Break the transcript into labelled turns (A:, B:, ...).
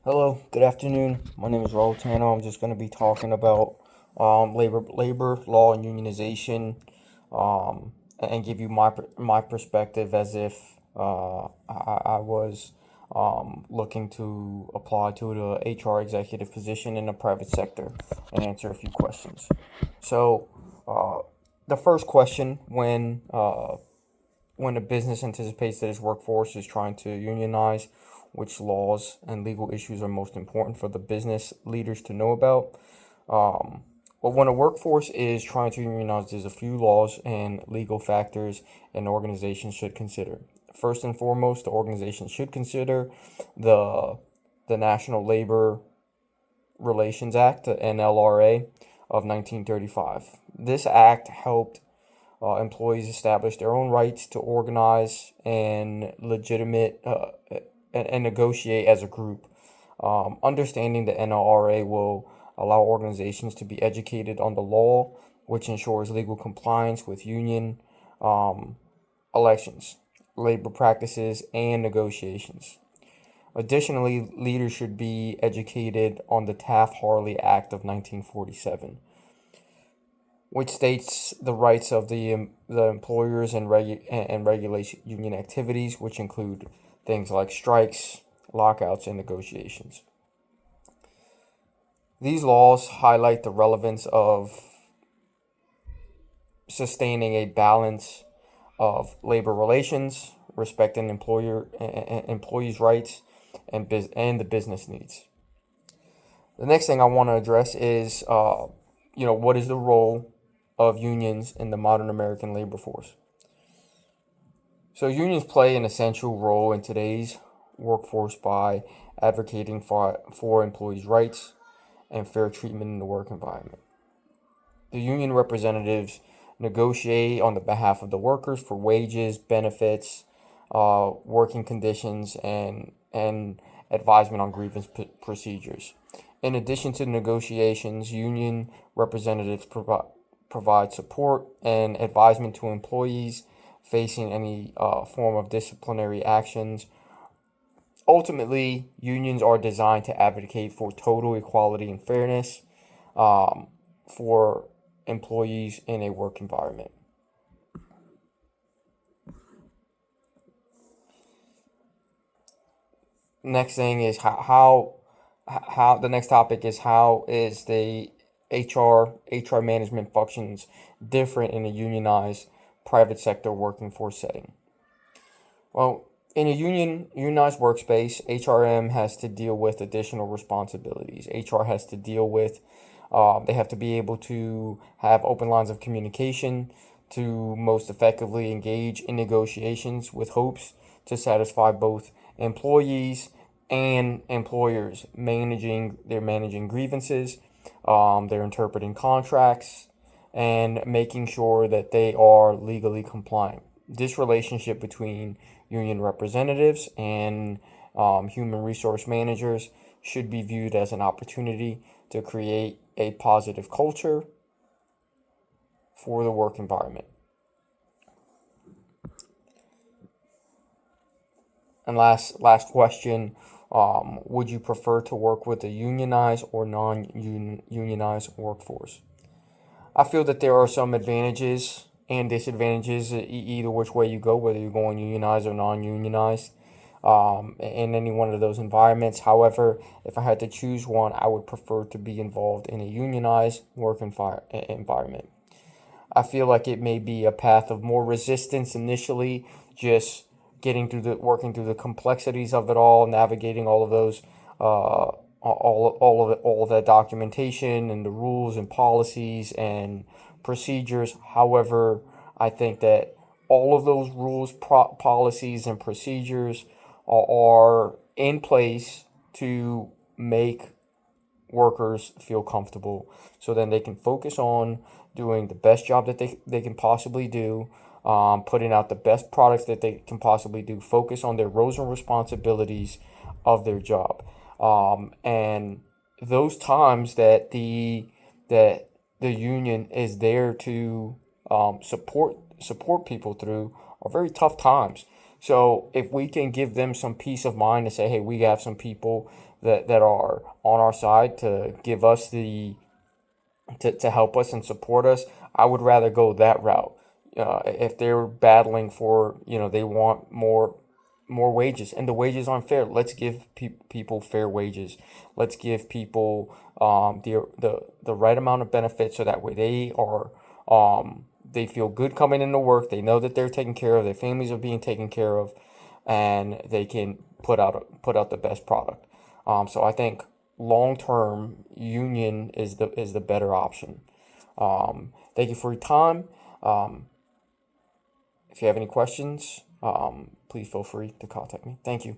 A: Hello, good afternoon. My name is Otano. I'm just going to be talking about labor law and unionization, and give you my perspective as if I was looking to apply to the HR executive position in the private sector and answer a few questions. So, uh, the first question when a business anticipates that its workforce is trying to unionize, which laws and legal issues are most important for the business leaders to know about. But when a workforce is trying to unionize, there's a few laws and legal factors an organization should consider. First and foremost, the organization should consider the the National Labor Relations Act, the NLRA of 1935. This act helped employees establish their own rights to organize and and negotiate as a group. Understanding the NLRA will allow organizations to be educated on the law, which ensures legal compliance with union um, elections, labor practices, and negotiations. Additionally, leaders should be educated on the Taft-Hartley Act of 1947, which states the rights of the employers and regulation union activities, which include things like strikes, lockouts, and negotiations. These laws highlight the relevance of sustaining a balance of labor relations, respecting employees' rights, and the business needs. The next thing I want to address is, what is the role of unions in the modern American labor force? So unions play an essential role in today's workforce by advocating for employees' rights and fair treatment in the work environment. The union representatives negotiate on the behalf of the workers for wages, benefits, working conditions, and advisement on grievance procedures. In addition to negotiations, union representatives provide support and advisement to employees facing any form of disciplinary actions. Ultimately, unions are designed to advocate for total equality and fairness for employees in a work environment. Next thing is how the next topic is how is the HR management functions different in a unionized private sector working force setting. Well, in a unionized workspace, HRM has to deal with additional responsibilities. HR has to deal with they have to be able to have open lines of communication to most effectively engage in negotiations with hopes to satisfy both employees and employers. They're managing grievances, they're interpreting contracts, and making sure that they are legally compliant. This relationship between union representatives and human resource managers should be viewed as an opportunity to create a positive culture for the work environment. And last question, would you prefer to work with a unionized or non-unionized workforce? I feel that there are some advantages and disadvantages either which way you go, whether you're going unionized or non-unionized, in any one of those environments. However, if I had to choose one, I would prefer to be involved in a unionized work environment. I feel like it may be a path of more resistance initially, just working through the complexities of it all, navigating all of those, all of that documentation and the rules and policies and procedures. However, I think that all of those rules, policies, and procedures are in place to make workers feel comfortable so then they can focus on doing the best job that they can possibly do, putting out the best products that they can possibly do, focus on their roles and responsibilities of their job. And those times that the union is there to support people through are very tough times. So if we can give them some peace of mind and say, hey, we have some people that are on our side to give us to help us and support us, I would rather go that route. If they're battling for, they want more wages, and the wages aren't fair, let's give people fair wages. Let's give people the right amount of benefits, so that way they feel good coming into work. They know that they're taken care of, their families are being taken care of, and they can put out the best product. So I think long term, union is the better option. Thank you for your time. If you have any questions, please feel free to contact me. Thank you.